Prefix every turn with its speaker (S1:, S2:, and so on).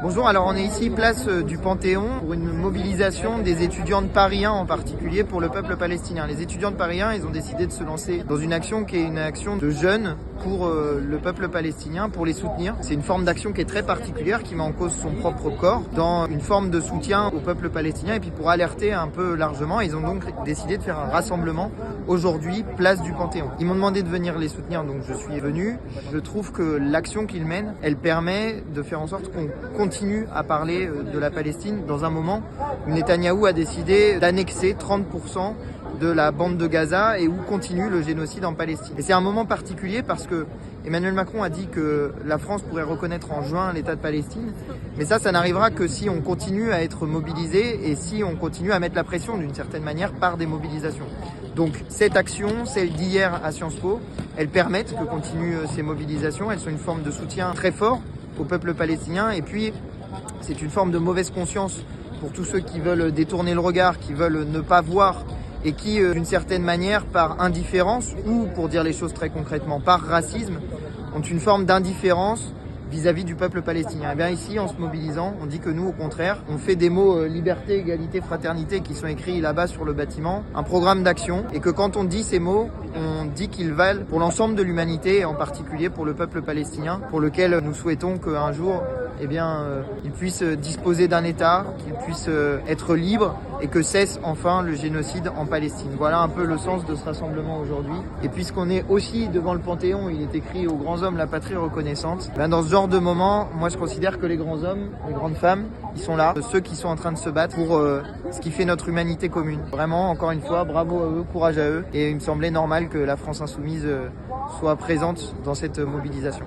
S1: Bonjour, alors on est ici place du Panthéon pour une mobilisation des étudiants de Paris 1 en particulier pour le peuple palestinien. Les étudiants de Paris 1, ils ont décidé de se lancer dans une action qui est une action de jeunes pour le peuple palestinien, pour les soutenir. C'est une forme d'action qui est très particulière, qui met en cause son propre corps dans une forme de soutien au peuple palestinien et puis pour alerter un peu largement. Ils ont donc décidé de faire un rassemblement aujourd'hui, place du Panthéon. Ils m'ont demandé de venir les soutenir, donc je suis venu. Je trouve que l'action qu'ils mènent, elle permet de faire en sorte qu'on continue à parler de la Palestine dans un moment où Netanyahou a décidé d'annexer 30% de la bande de Gaza et où continue le génocide en Palestine. Et c'est un moment particulier parce que Emmanuel Macron a dit que la France pourrait reconnaître en juin l'État de Palestine, mais ça n'arrivera que si on continue à être mobilisé et si on continue à mettre la pression d'une certaine manière par des mobilisations. Donc cette action, celle d'hier à Sciences Po, elles permettent que continuent ces mobilisations, elles sont une forme de soutien très fort au peuple palestinien et puis c'est une forme de mauvaise conscience pour tous ceux qui veulent détourner le regard, qui veulent ne pas voir et qui, d'une certaine manière, par indifférence ou, pour dire les choses très concrètement, par racisme, ont une forme d'indifférence vis-à-vis du peuple palestinien. Et bien ici, en se mobilisant, on dit que nous, au contraire, on fait des mots liberté, égalité, fraternité qui sont écrits là-bas sur le bâtiment, un programme d'action, et que quand on dit ces mots, on dit qu'ils valent pour l'ensemble de l'humanité, et en particulier pour le peuple palestinien, pour lequel nous souhaitons qu'un jour, il puisse disposer d'un État, qu'il puisse être libre et que cesse enfin le génocide en Palestine. Voilà un peu le sens de ce rassemblement aujourd'hui. Et puisqu'on est aussi devant le Panthéon, il est écrit aux grands hommes la patrie reconnaissante. Dans ce genre de moment, moi je considère que les grands hommes, les grandes femmes, ils sont là, ceux qui sont en train de se battre pour ce qui fait notre humanité commune. Vraiment, encore une fois, bravo à eux, courage à eux. Et il me semblait normal que la France insoumise soit présente dans cette mobilisation.